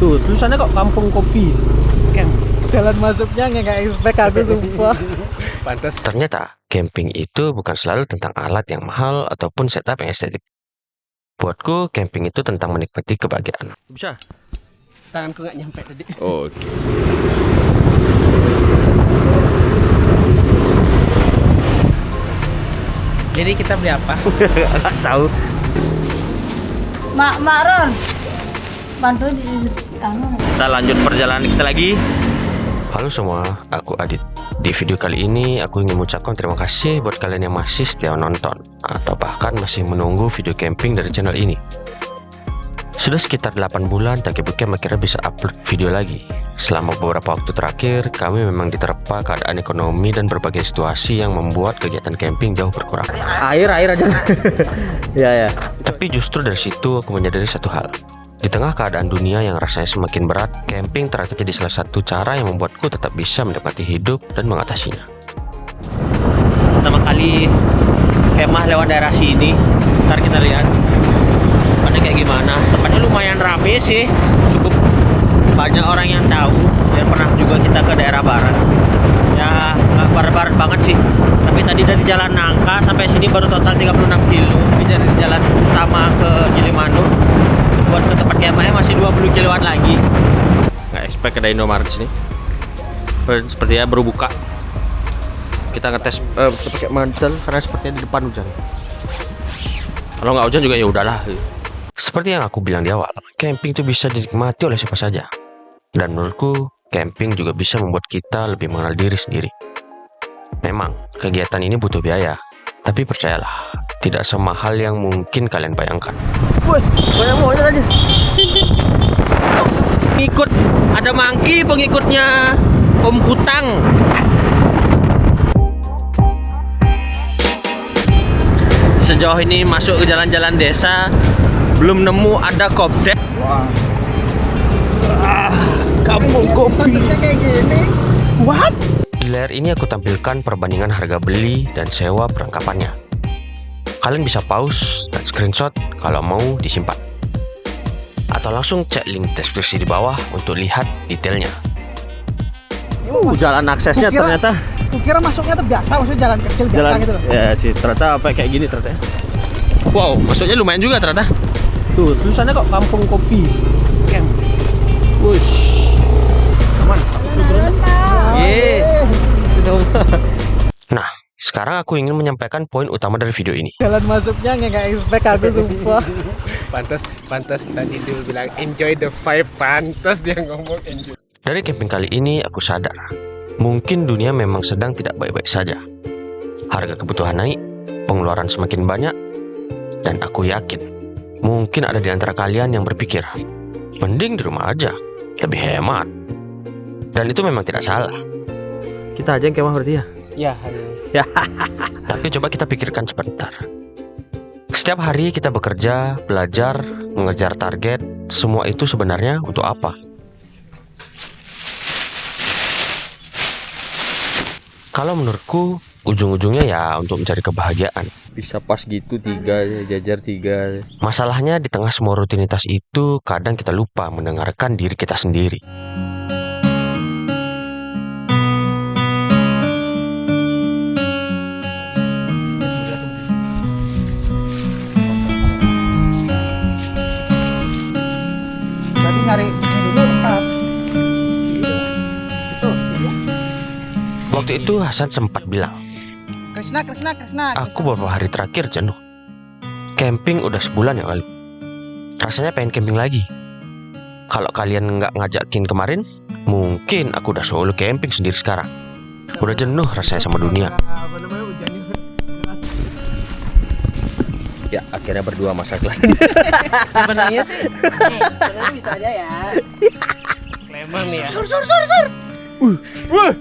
Tuh, tulisannya kok Kampung Kopi Camp. Jalan masuknya nggak expect aku sumpah. Pantas. Ternyata camping itu bukan selalu tentang alat yang mahal ataupun setup yang estetik. Buatku, camping itu tentang menikmati kebahagiaan. Bisa? Tanganku nggak nyampe tadi. Oh, oke. Jadi kita beli apa? Nggak tahu. Mak Ron, bantu di Kita lanjut perjalanan kita lagi. Halo semua, aku Adit. Di video kali ini aku ingin mengucapkan terima kasih buat kalian yang masih setia nonton atau bahkan masih menunggu video camping dari channel ini. Sudah sekitar 8 bulan Takebookcamp akhirnya bisa upload video lagi. Selama beberapa waktu terakhir, kami memang diterpa keadaan ekonomi dan berbagai situasi yang membuat kegiatan camping jauh berkurang. Air aja. Ya. Tapi justru dari situ aku menyadari satu hal. Di tengah keadaan dunia yang rasanya semakin berat, camping ternyata jadi salah satu cara yang membuatku tetap bisa menikmati hidup dan mengatasinya. Pertama kali kemah lewat daerah sini. Ntar kita lihat tempatnya kayak gimana. Tempatnya lumayan rame sih, cukup banyak orang yang tahu. Dan pernah juga kita ke daerah barat. Ya nggak barat-barat banget sih. Tapi tadi dari Jalan Nangka sampai sini baru total 36 kilo. Tapi dari jalan utama ke Gilimanuk buat ke tempat kemahnya masih 20 kiloan lagi. Nggak expect ada Indomaret sini. Sepertinya baru buka. Kita ngetes kita pakai mantel karena sepertinya di depan hujan. Kalau nggak hujan juga ya udahlah. Seperti yang aku bilang di awal, camping itu bisa dinikmati oleh siapa saja. Dan menurutku, camping juga bisa membuat kita lebih mengenal diri sendiri. Memang, kegiatan ini butuh biaya. Tapi percayalah, tidak semahal yang mungkin kalian bayangkan. Woi, banyak monyet aja. Ikut, ada mangki pengikutnya Om Kutang. Sejauh ini masuk ke jalan-jalan desa, belum nemu ada kopdek. Wah. Kampung kopi. Kayak gini. What? Di layar ini aku tampilkan perbandingan harga beli dan sewa perlengkapannya. Kalian bisa pause dan screenshot kalau mau disimpan. Atau langsung cek link deskripsi di bawah untuk lihat detailnya. Jalan aksesnya ternyata. Kukira masuknya tuh biasa, maksudnya jalan kecil biasa gitu loh. Ya sih, ternyata apa kayak gini ternyata. Wow, masuknya lumayan juga ternyata. Tuh, tulisannya kok Kampung Kopi Camp. Wush. Aman. Nah, sekarang aku ingin menyampaikan poin utama dari video ini. Jalan masuknya nggak expect aku sumpah. Pantas tadi dia bilang enjoy the vibe, pantas dia ngomong enjoy. Dari camping kali ini aku sadar, mungkin dunia memang sedang tidak baik-baik saja. Harga kebutuhan naik, pengeluaran semakin banyak, dan aku yakin mungkin ada di antara kalian yang berpikir, mending di rumah aja, lebih hemat. Dan itu memang tidak salah. Kita aja yang kemah berarti ya? Ya, Ya. Tapi coba kita pikirkan sebentar. Setiap hari kita bekerja, belajar, mengejar target, semua itu sebenarnya untuk apa? Kalau menurutku, ujung-ujungnya ya untuk mencari kebahagiaan. Bisa pas gitu 3, jajar 3. Masalahnya di tengah semua rutinitas itu, kadang kita lupa mendengarkan diri kita sendiri. jadi nyari dulu tempat. Itu. Waktu itu Hasan sempat bilang, Krisna. aku beberapa hari terakhir jenuh. Camping udah sebulan yang lalu. Rasanya pengen camping lagi. Kalau kalian nggak ngajakin kemarin, mungkin aku udah solo camping sendiri sekarang. Udah jenuh rasanya sama dunia. Apa namanya hujannya? Ya, akhirnya berdua masak lagi. Sebenarnya sih. Sebenarnya bisa aja ya. Lemang nih ya. Sur. Wah.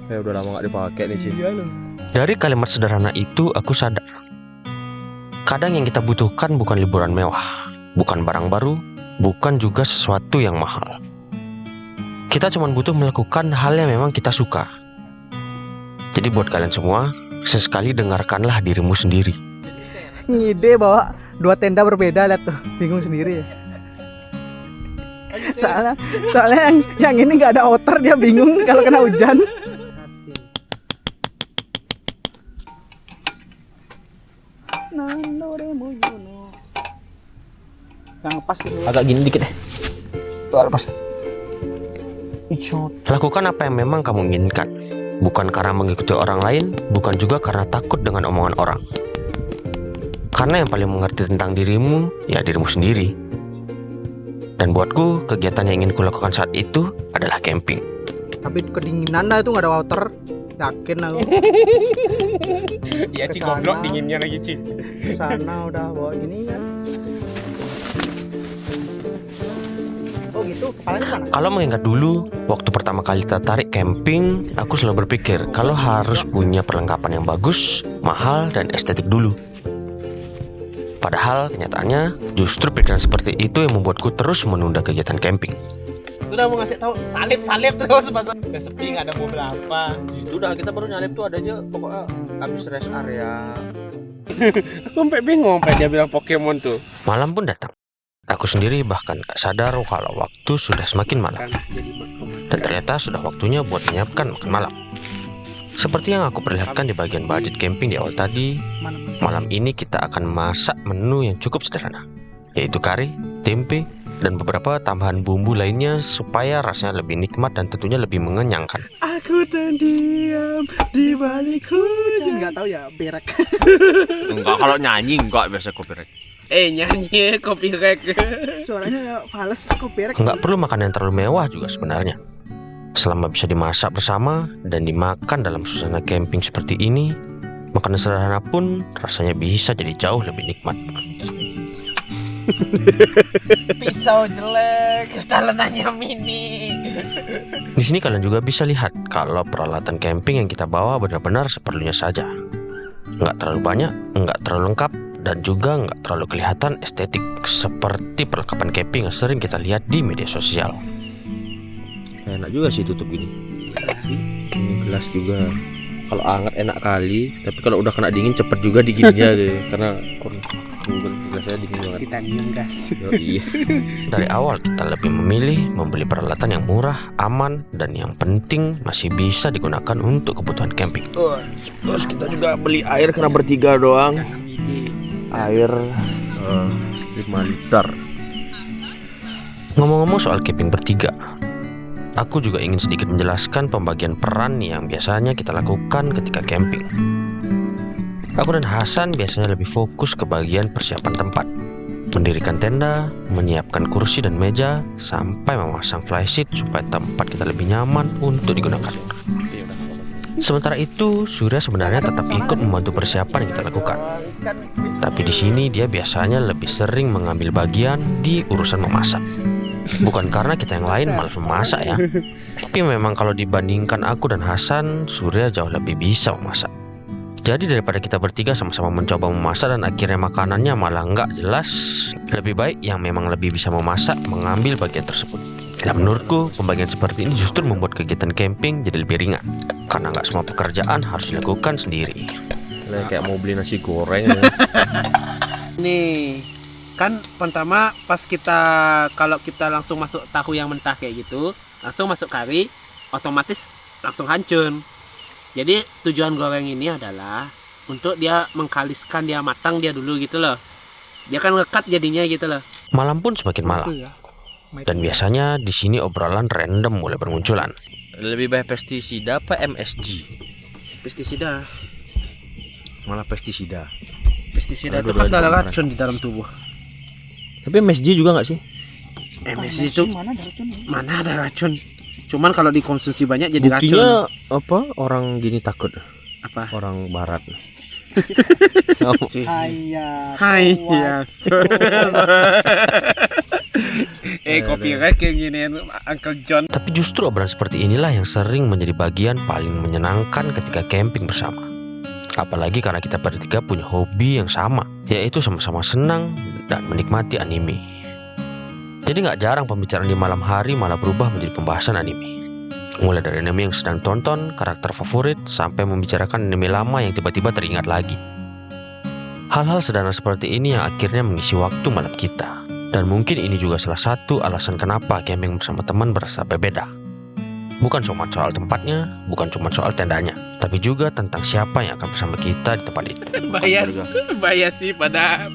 Ya udah lama gak dipakai nih, Ci. Iya loh. Dari kalimat sederhana itu aku sadar, kadang yang kita butuhkan bukan liburan mewah, bukan barang baru, bukan juga sesuatu yang mahal. Kita cuma butuh melakukan hal yang memang kita suka. Jadi buat kalian semua, sesekali dengarkanlah dirimu sendiri. Ngide bawa dua tenda berbeda, lihat tuh, bingung sendiri ya. Soalnya yang ini nggak ada outer, dia bingung kalau kena hujan. Yang pas ini. Agak gini dikit deh. Lepas. Lakukan apa yang memang kamu inginkan, bukan karena mengikuti orang lain, bukan juga karena takut dengan omongan orang. Karena yang paling mengerti tentang dirimu, ya dirimu sendiri. Dan buatku, kegiatan yang ingin kulakukan saat itu adalah camping. Tapi kedinginan lah itu nggak ada outer, yakin aku. Iya, Ci, goblok dinginnya lagi, Ci. Kesana udah bawa gini kan. Oh gitu, kepalanya mana? Kalau mengingat dulu, waktu pertama kali tertarik camping, aku selalu berpikir kalau harus punya perlengkapan yang bagus, mahal, dan estetik dulu. Padahal kenyataannya justru pikiran seperti itu yang membuatku terus menunda kegiatan camping. Udah mau ngasih tahu salib terus pas udah sepi nggak ada mobil apa. Itu udah kita baru nyalip tuh ada aja pokoknya habis rest area. Aku sampai bingung sampai dia bilang Pokemon tuh. Malam pun datang. Aku sendiri bahkan gak sadar kalau waktu sudah semakin malam. Dan ternyata sudah waktunya buat menyiapkan makan malam. Seperti yang aku perlihatkan di bagian budget camping di awal tadi, malam ini kita akan masak menu yang cukup sederhana, yaitu kari, tempe, dan beberapa tambahan bumbu lainnya supaya rasanya lebih nikmat dan tentunya lebih mengenyangkan. Aku terdiam di balik hujan. Nggak tahu ya, berek. Enggak, kalau nyanyi enggak biasa copyright. Nyanyi copyright. Suaranya fals, kok berek. Nggak perlu makan yang terlalu mewah juga sebenarnya. Selama bisa dimasak bersama dan dimakan dalam suasana camping seperti ini, makanan sederhana pun rasanya bisa jadi jauh lebih nikmat. Pisau jelek, dalenannya mini. Di sini kalian juga bisa lihat kalau peralatan camping yang kita bawa benar-benar seperlunya saja. Nggak terlalu banyak, nggak terlalu lengkap, dan juga nggak terlalu kelihatan estetik seperti perlengkapan camping yang sering kita lihat di media sosial. Enak juga sih tutup gini. Ini gelas juga. Kalau hangat enak kali, tapi kalau udah kena dingin cepet juga dinginnya deh. Karena gelasnya dingin banget. Titanium gas. Oh, iya. Dari awal kita lebih memilih membeli peralatan yang murah, aman, dan yang penting masih bisa digunakan untuk kebutuhan camping. Terus kita juga beli air karena bertiga doang. Air 5 liter. Ngomong-ngomong soal camping bertiga, aku juga ingin sedikit menjelaskan pembagian peran yang biasanya kita lakukan ketika camping. Aku dan Hasan biasanya lebih fokus ke bagian persiapan tempat, mendirikan tenda, menyiapkan kursi dan meja, sampai memasang flysheet supaya tempat kita lebih nyaman untuk digunakan. Sementara itu, Surya sebenarnya tetap ikut membantu persiapan yang kita lakukan. Tapi di sini dia biasanya lebih sering mengambil bagian di urusan memasak. Bukan karena kita yang lain malas memasak ya, tapi memang kalau dibandingkan aku dan Hasan, Surya jauh lebih bisa memasak. Jadi daripada kita bertiga sama-sama mencoba memasak dan akhirnya makanannya malah nggak jelas, lebih baik yang memang lebih bisa memasak mengambil bagian tersebut. Dan menurutku, pembagian seperti ini justru membuat kegiatan camping jadi lebih ringan, karena nggak semua pekerjaan harus dilakukan sendiri. Kayak mau beli nasi goreng. Nih, kan pertama pas kalau kita langsung masuk tahu yang mentah kayak gitu, langsung masuk kari, otomatis langsung hancur. Jadi tujuan goreng ini adalah untuk dia mengkaliskan, dia matang dia dulu gitu loh. Dia kan ngekat jadinya gitu loh. Malam pun semakin malam, dan biasanya di sini obrolan random mulai bermunculan. Lebih baik pestisida apa MSG? Pestisida. Malah pestisida. Pestisida itu Aduh, kan ada beneran. racun di dalam tubuh. Tapi MSG juga nggak sih? MSG itu mana ada racun? Cuman kalau dikonsumsi banyak jadi Buktinya racun. apa? Orang gini takut. Apa? Orang barat. Hai ya. Copyright kayak gini Uncle John. Tapi justru obrolan seperti inilah yang sering menjadi bagian paling menyenangkan ketika camping bersama. Apalagi karena kita bertiga punya hobi yang sama, yaitu sama-sama senang dan menikmati anime. Jadi gak jarang pembicaraan di malam hari malah berubah menjadi pembahasan anime. Mulai dari anime yang sedang tonton, karakter favorit, sampai membicarakan anime lama yang tiba-tiba teringat lagi. Hal-hal sederhana seperti ini yang akhirnya mengisi waktu malam kita. Dan mungkin ini juga salah satu alasan kenapa camping bersama teman berasa berbeda. Bukan cuma soal tempatnya, bukan cuma soal tendanya, tapi juga tentang siapa yang akan bersama kita di tempat itu. Bias sih pada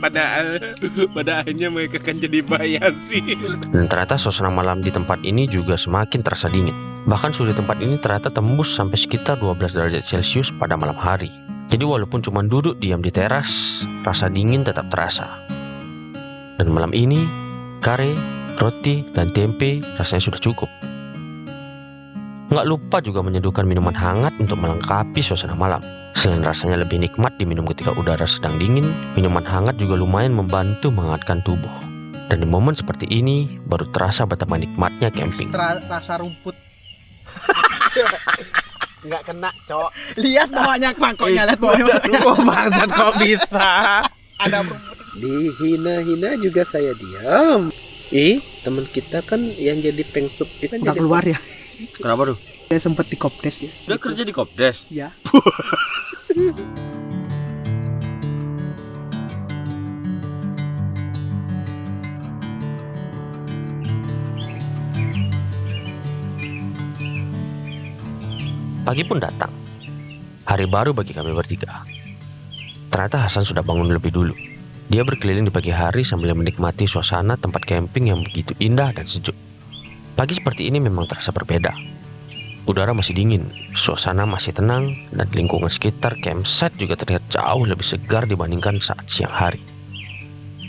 akhirnya mereka kan jadi bias sih. Dan ternyata suasana malam di tempat ini juga semakin terasa dingin. Bahkan suhu di tempat ini ternyata tembus sampai sekitar 12 derajat Celcius pada malam hari. Jadi walaupun cuma duduk diam di teras, rasa dingin tetap terasa. Dan malam ini, kare, roti, dan tempe rasanya sudah cukup. Nggak lupa juga menyeduhkan minuman hangat untuk melengkapi suasana malam. Selain rasanya lebih nikmat diminum ketika udara sedang dingin, minuman hangat juga lumayan membantu menghangatkan tubuh. Dan di momen seperti ini, baru terasa betapa nikmatnya camping. Ekstra rasa rumput. Nggak kena, Cok. Lihat bawahnya mangkoknya, lihat bawahnya. Kok bangsat kok bisa? Ada rumput. Dihina-hina juga saya diam. Teman kita kan yang jadi pengsup itu kan Udah keluar ya. Kenapa tuh? Saya sempat di Kopdes ya. Udah kerja di Kopdes? Ya. Pagi pun datang. Hari baru bagi kami bertiga. Ternyata Hasan sudah bangun lebih dulu. Dia berkeliling di pagi hari sambil menikmati suasana tempat camping yang begitu indah dan sejuk. Pagi seperti ini memang terasa berbeda. Udara masih dingin, suasana masih tenang, dan lingkungan sekitar campsite juga terlihat jauh lebih segar dibandingkan saat siang hari.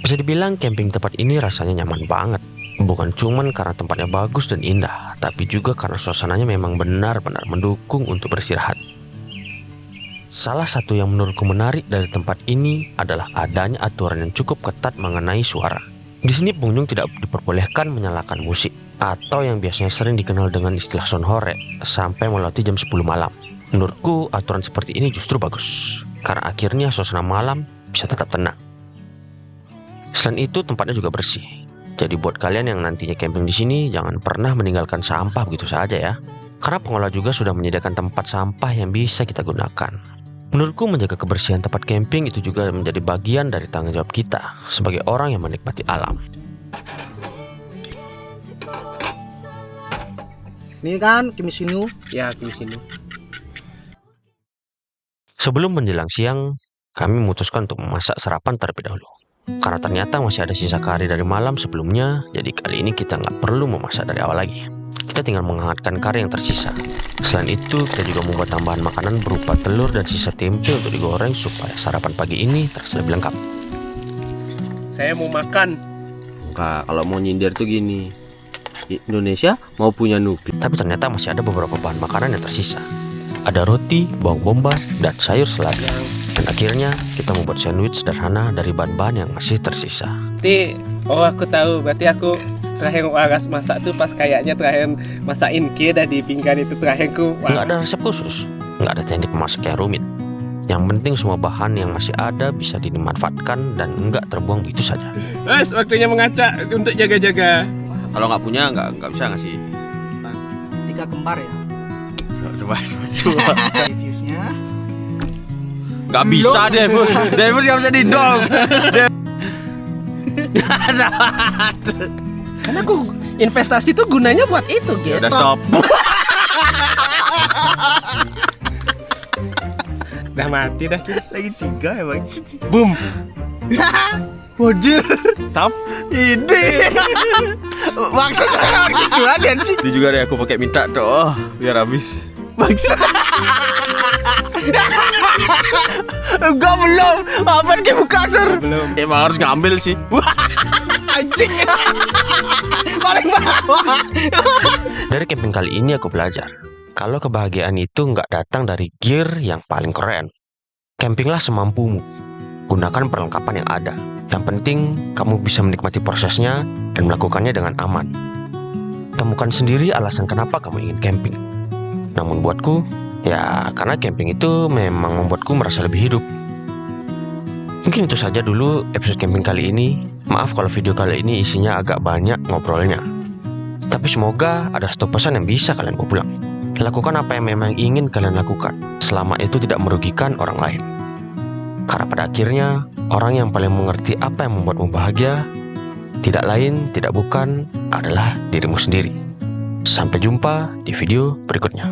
Bisa dibilang camping tempat ini rasanya nyaman banget. Bukan cuman karena tempatnya bagus dan indah, tapi juga karena suasananya memang benar-benar mendukung untuk beristirahat. Salah satu yang menurutku menarik dari tempat ini adalah adanya aturan yang cukup ketat mengenai suara. Di sini pengunjung tidak diperbolehkan menyalakan musik, atau yang biasanya sering dikenal dengan istilah sonhore, sampai melewati jam 10 malam. Menurutku aturan seperti ini justru bagus, karena akhirnya suasana malam bisa tetap tenang. Selain itu tempatnya juga bersih. Jadi buat kalian yang nantinya camping di sini, jangan pernah meninggalkan sampah begitu saja ya. Karena pengelola juga sudah menyediakan tempat sampah yang bisa kita gunakan. Menurutku menjaga kebersihan tempat camping itu juga menjadi bagian dari tanggung jawab kita sebagai orang yang menikmati alam. Ini kan kimisinu. Ya, di sini. Sebelum menjelang siang, kami memutuskan untuk memasak sarapan terlebih dahulu. Karena ternyata masih ada sisa kari dari malam sebelumnya, jadi kali ini kita nggak perlu memasak dari awal lagi. Kita tinggal menghangatkan kari yang tersisa. Selain itu, kita juga membuat tambahan makanan berupa telur dan sisa tempe untuk digoreng supaya sarapan pagi ini terasa lebih lengkap. Saya mau makan. Enggak, kalau mau nyindir tuh gini. Indonesia mau punya nuklir. Tapi ternyata masih ada beberapa bahan makanan yang tersisa. Ada roti, bawang bombay, dan sayur selada. Dan akhirnya kita membuat sandwich sederhana dari bahan-bahan yang masih tersisa. Aku tahu, berarti aku terakhir waras masak tuh pas kayaknya terakhir masakin dah di pinggan itu terakhir ku. Nggak ada resep khusus, nggak ada teknik memasak yang rumit. Yang penting semua bahan yang masih ada bisa dimanfaatkan dan nggak terbuang begitu saja. Waktunya mengacak untuk jaga-jaga. Kalau nggak punya nggak bisa ngasih. 3 kembar ya. Coba. Reviewsnya. Nggak bisa deh, Devus nggak bisa didol. Karena aku investasi tuh gunanya buat itu, guys. Udah stop. Udah mati dah kita. Lagi 3 ya bang. Boom. Wajir. Sap. Ide. Maksud orang gitu aja sih. Ini juga deh aku pakai minta tuh, biar habis. Bangsa. Enggak belum. Apa dia buka ser? Belum. Emang harus ngambil sih. Anjing. Paling bawah. Dari camping kali ini aku belajar, kalau kebahagiaan itu nggak datang dari gear yang paling keren. Campinglah semampumu. Gunakan perlengkapan yang ada. Yang penting kamu bisa menikmati prosesnya dan melakukannya dengan aman. Temukan sendiri alasan kenapa kamu ingin camping. Namun buatku, ya karena camping itu memang membuatku merasa lebih hidup. Mungkin itu saja dulu episode camping kali ini. Maaf kalau video kali ini isinya agak banyak ngobrolnya. Tapi semoga ada satu pesan yang bisa kalian bawa pulang. Lakukan apa yang memang ingin kalian lakukan, selama itu tidak merugikan orang lain. Karena pada akhirnya, Orang yang paling mengerti apa yang membuatmu bahagia tidak lain, tidak bukan adalah dirimu sendiri. Sampai jumpa di video berikutnya.